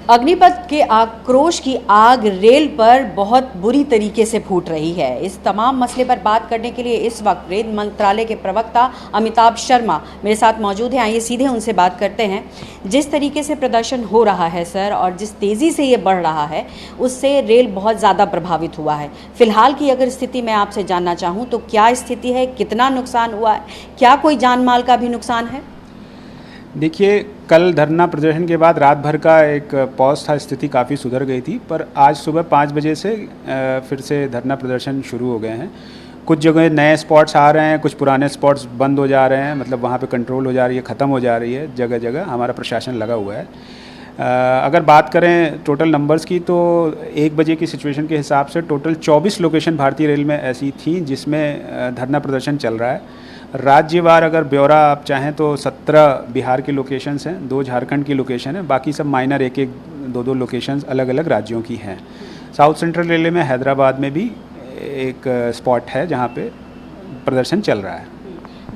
अग्निपथ के आक्रोश की आग रेल पर बहुत बुरी तरीके से फूट रही है। इस तमाम मसले पर बात करने के लिए इस वक्त रेल मंत्रालय के प्रवक्ता अमिताभ शर्मा मेरे साथ मौजूद हैं। आइए सीधे उनसे बात करते हैं। जिस तरीके से प्रदर्शन हो रहा है सर, और जिस तेज़ी से ये बढ़ रहा है, उससे रेल बहुत ज़्यादा प्रभावित हुआ है। फिलहाल की अगर स्थिति मैं आपसे जानना चाहूँ तो क्या स्थिति है, कितना नुकसान हुआ है, क्या कोई जान माल का भी नुकसान है? देखिए, कल धरना प्रदर्शन के बाद रात भर का एक पॉज था, स्थिति काफ़ी सुधर गई थी, पर आज सुबह 5 बजे से फिर से धरना प्रदर्शन शुरू हो गए हैं। कुछ जगह नए स्पॉट्स आ रहे हैं, कुछ पुराने स्पॉट्स बंद हो जा रहे हैं, मतलब वहाँ पे कंट्रोल हो जा रही है, ख़त्म हो जा रही है। जगह जगह हमारा प्रशासन लगा हुआ है। अगर बात करें टोटल नंबर्स की तो 1 बजे की सिचुएशन के हिसाब से टोटल 24 लोकेशन भारतीय रेल में ऐसी थी जिसमें धरना प्रदर्शन चल रहा है। राज्यवार अगर ब्यौरा आप चाहें तो 17 बिहार की लोकेशंस हैं, 2 झारखंड की लोकेशन है, बाकी सब माइनर 1-1, 2-2 लोकेशंस अलग अलग राज्यों की हैं। साउथ सेंट्रल रेलवे में हैदराबाद में भी एक स्पॉट है जहाँ पे प्रदर्शन चल रहा है।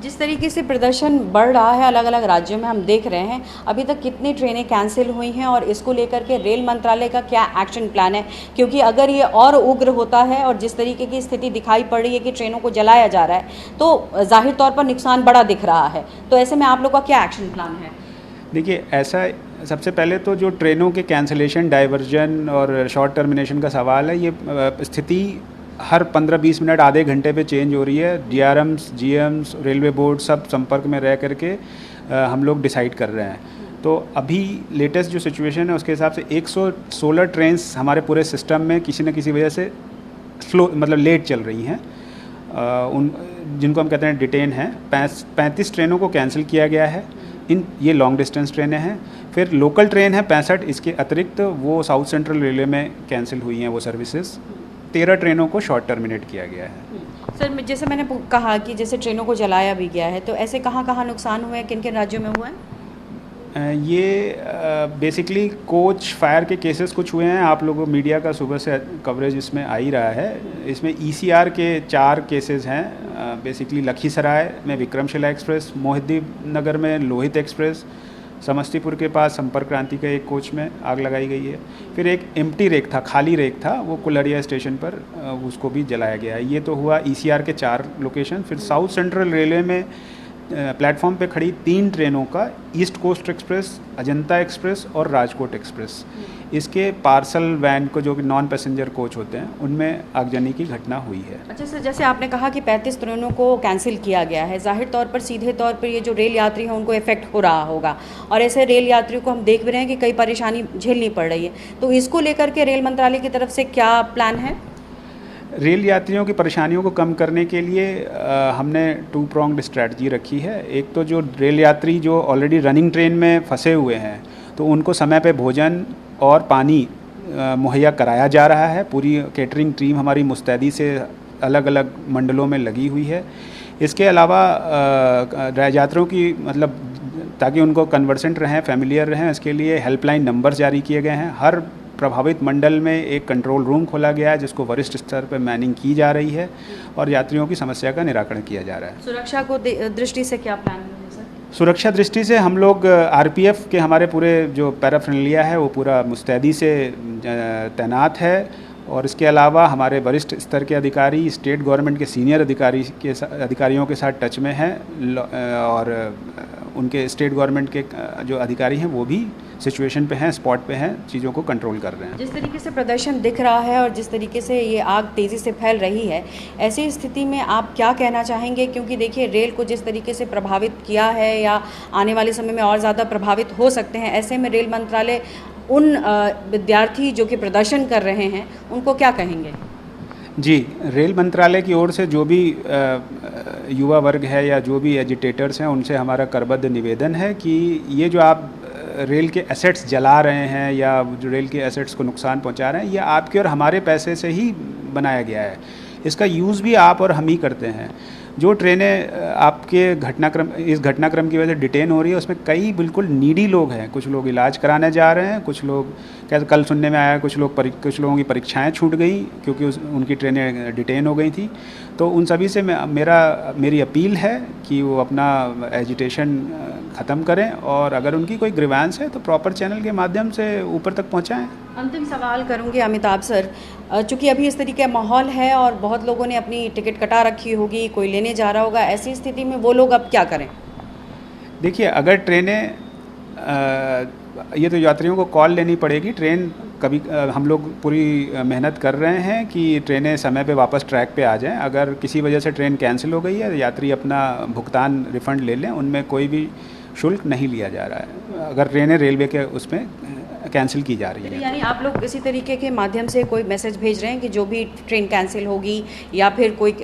जिस तरीके से प्रदर्शन बढ़ रहा है अलग अलग राज्यों में, हम देख रहे हैं अभी तक कितनी ट्रेनें कैंसिल हुई हैं और इसको लेकर के रेल मंत्रालय का क्या एक्शन प्लान है? क्योंकि अगर ये और उग्र होता है और जिस तरीके की स्थिति दिखाई पड़ रही है कि ट्रेनों को जलाया जा रहा है, तो जाहिर तौर पर नुकसान बड़ा दिख रहा है। तो ऐसे में आप लोग का क्या एक्शन प्लान है? देखिए, ऐसा सबसे पहले तो जो ट्रेनों के कैंसिलेशन, डाइवर्जन और शॉर्ट टर्मिनेशन का सवाल है, ये स्थिति हर 15-20 मिनट, आधे घंटे पे चेंज हो रही है। डीआरएम्स, जीएम्स, रेलवे बोर्ड सब संपर्क में रह करके हम लोग डिसाइड कर रहे हैं। तो अभी लेटेस्ट जो सिचुएशन है उसके हिसाब से 116 ट्रेन्स हमारे पूरे सिस्टम में किसी न किसी वजह से स्लो, मतलब लेट चल रही हैं। उन जिनको हम कहते हैं डिटेन हैं। 35 ट्रेनों को कैंसिल किया गया है। ये लॉन्ग डिस्टेंस ट्रेनें हैं। फिर लोकल ट्रेन है 65, इसके अतिरिक्त वो साउथ सेंट्रल रेलवे में कैंसिल हुई हैं वो सर्विसेज। 13 ट्रेनों को शॉर्ट टर्मिनेट किया गया है। सर, जैसे मैंने कहा कि जैसे ट्रेनों को जलाया भी गया है, तो ऐसे कहाँ कहाँ नुकसान हुए हैं, किन किन राज्यों में हुआ है? ये बेसिकली कोच फायर के केसेस कुछ हुए हैं। आप लोगों मीडिया का सुबह से कवरेज इसमें आ ही रहा है। इसमें ईसीआर के 4 केसेस हैं। बेसिकली लखीसराय में विक्रमशिला एक्सप्रेस, मोहिद्दीनगर में लोहित एक्सप्रेस, समस्तीपुर के पास संपर्क क्रांति के एक कोच में आग लगाई गई है। फिर एक एम्प्टी रेक था, खाली रेक था, वो कुलरिया स्टेशन पर उसको भी जलाया गया है। ये तो हुआ ईसीआर के 4 लोकेशन। फिर साउथ सेंट्रल रेलवे में प्लेटफॉर्म पे खड़ी 3 ट्रेनों का, East Coast Express, Ajanta express और राजकोट एक्सप्रेस, इसके पार्सल वैन को, जो कि नॉन पैसेंजर कोच होते हैं, उनमें आगजनी की घटना हुई है। अच्छा सर, जैसे आपने कहा कि 35 ट्रेनों को कैंसिल किया गया है, जाहिर तौर पर सीधे तौर पर ये जो रेल यात्री हैं उनको इफेक्ट हो रहा होगा, और ऐसे रेल यात्रियों को हम देख भी रहे हैं कि कई परेशानी झेलनी पड़ रही है। तो इसको लेकर के रेल मंत्रालय की तरफ से क्या प्लान है? रेल यात्रियों की परेशानियों को कम करने के लिए हमने 2 प्रोंग्ड स्ट्रैटेजी रखी है। एक तो जो रेल यात्री जो ऑलरेडी रनिंग ट्रेन में फंसे हुए हैं, तो उनको समय पे भोजन और पानी मुहैया कराया जा रहा है। पूरी केटरिंग टीम हमारी मुस्तैदी से अलग अलग मंडलों में लगी हुई है। इसके अलावा यात्रियों की, मतलब ताकि उनको कन्वर्सेंट रहें, फैमिलियर रहें, इसके लिए हेल्पलाइन नंबर जारी किए गए हैं। हर प्रभावित मंडल में एक कंट्रोल रूम खोला गया है जिसको वरिष्ठ स्तर पर मैनिंग की जा रही है और यात्रियों की समस्या का निराकरण किया जा रहा है। सुरक्षा को दृष्टि से क्या प्लान है सर? सुरक्षा दृष्टि से हम लोग आरपीएफ के हमारे पूरे जो पैराफर्नलिया है वो पूरा मुस्तैदी से तैनात है, और इसके अलावा हमारे वरिष्ठ स्तर के अधिकारी स्टेट गवर्नमेंट के सीनियर अधिकारियों के साथ टच में हैं, और उनके स्टेट गवर्नमेंट के जो अधिकारी हैं वो भी सिचुएशन पे हैं, स्पॉट पे हैं, चीज़ों को कंट्रोल कर रहे हैं। जिस तरीके से प्रदर्शन दिख रहा है और जिस तरीके से ये आग तेज़ी से फैल रही है, ऐसी स्थिति में आप क्या कहना चाहेंगे? क्योंकि देखिए, रेल को जिस तरीके से प्रभावित किया है या आने वाले समय में और ज़्यादा प्रभावित हो सकते हैं, ऐसे में रेल मंत्रालय उन विद्यार्थी जो कि प्रदर्शन कर रहे हैं उनको क्या कहेंगे? जी, रेल मंत्रालय की ओर से जो भी युवा वर्ग है या जो भी एजिटेटर्स हैं, उनसे हमारा करबद्ध निवेदन है कि ये जो आप रेल के एसेट्स जला रहे हैं या जो रेल के एसेट्स को नुकसान पहुंचा रहे हैं, ये आपके और हमारे पैसे से ही बनाया गया है। इसका यूज़ भी आप और हम ही करते हैं। जो ट्रेनें आपके इस घटनाक्रम की वजह से डिटेन हो रही है उसमें कई बिल्कुल नीडी लोग हैं। कुछ लोग इलाज कराने जा रहे हैं, कुछ लोग कल सुनने में आया कुछ लोगों की परीक्षाएं छूट गई क्योंकि उनकी ट्रेनें डिटेन हो गई थी। तो उन सभी से मेरी अपील है कि वो अपना एजिटेशन ख़त्म करें और अगर उनकी कोई ग्रीवांस है तो प्रॉपर चैनल के माध्यम से ऊपर तक पहुंचाएं। अंतिम सवाल करूंगी अमिताभ सर, चूँकि अभी इस तरीके का माहौल है और बहुत लोगों ने अपनी टिकट कटा रखी होगी, कोई लेने जा रहा होगा, ऐसी स्थिति में वो लोग अब क्या करें? देखिए, अगर ट्रेनें ये तो यात्रियों को कॉल लेनी पड़ेगी। ट्रेन कभी हम लोग पूरी मेहनत कर रहे हैं कि ट्रेनें समय पे वापस ट्रैक पे आ जाएं। अगर किसी वजह से ट्रेन कैंसिल हो गई है, यात्री अपना भुगतान रिफ़ंड ले लें, उनमें कोई भी शुल्क नहीं लिया जा रहा है अगर ट्रेनें रेलवे के उसमें कैंसिल की जा रही है। यानी आप लोग इसी तरीके के माध्यम से कोई मैसेज भेज रहे हैं कि जो भी ट्रेन कैंसिल होगी या फिर कोई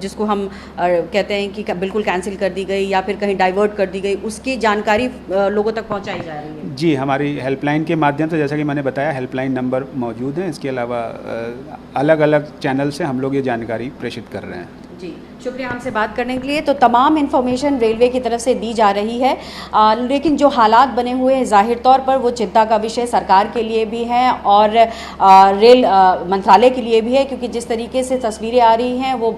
जिसको हम कहते हैं कि बिल्कुल कैंसिल कर दी गई या फिर कहीं डाइवर्ट कर दी गई, उसकी जानकारी लोगों तक पहुंचाई जा रही है? जी, हमारी हेल्पलाइन के माध्यम से, जैसा कि मैंने बताया, हेल्पलाइन नंबर मौजूद हैं। इसके अलावा अलग अलग चैनल से हम लोग ये जानकारी प्रेषित कर रहे हैं। जी, शुक्रिया हमसे बात करने के लिए। तो तमाम इन्फॉर्मेशन रेलवे की तरफ से दी जा रही है, लेकिन जो हालात बने हुए हैं ज़ाहिर तौर पर वो चिंता का विषय सरकार के लिए भी है और रेल मंत्रालय के लिए भी है, क्योंकि जिस तरीके से तस्वीरें आ रही हैं वो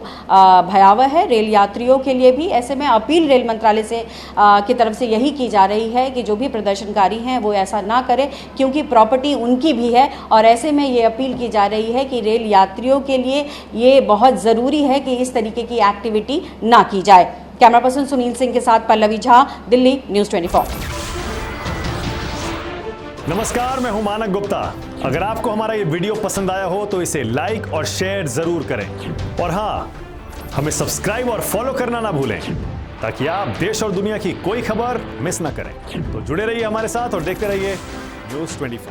भयावह है रेल यात्रियों के लिए भी। ऐसे में अपील रेल मंत्रालय से की तरफ से यही की जा रही है कि जो भी प्रदर्शनकारी हैं वो ऐसा ना करें, क्योंकि प्रॉपर्टी उनकी भी है। और ऐसे में ये अपील की जा रही है कि रेल यात्रियों के लिए ये बहुत ज़रूरी है कि इस तरीके की एक्टिविटी ना की जाए। कैमरा पर्सन सुनील सिंह के साथ पल्लवी झा, दिल्ली, न्यूज़ 24। नमस्कार, मैं हूं मानक गुप्ता। अगर आपको हमारा ये वीडियो पसंद आया हो तो इसे लाइक और शेयर जरूर करें और हाँ, हमें सब्सक्राइब और फॉलो करना ना भूलें ताकि आप देश और दुनिया की कोई खबर मिस ना करें। तो जुड़े रहिए हमारे साथ और देखते रहिए न्यूज़ 24।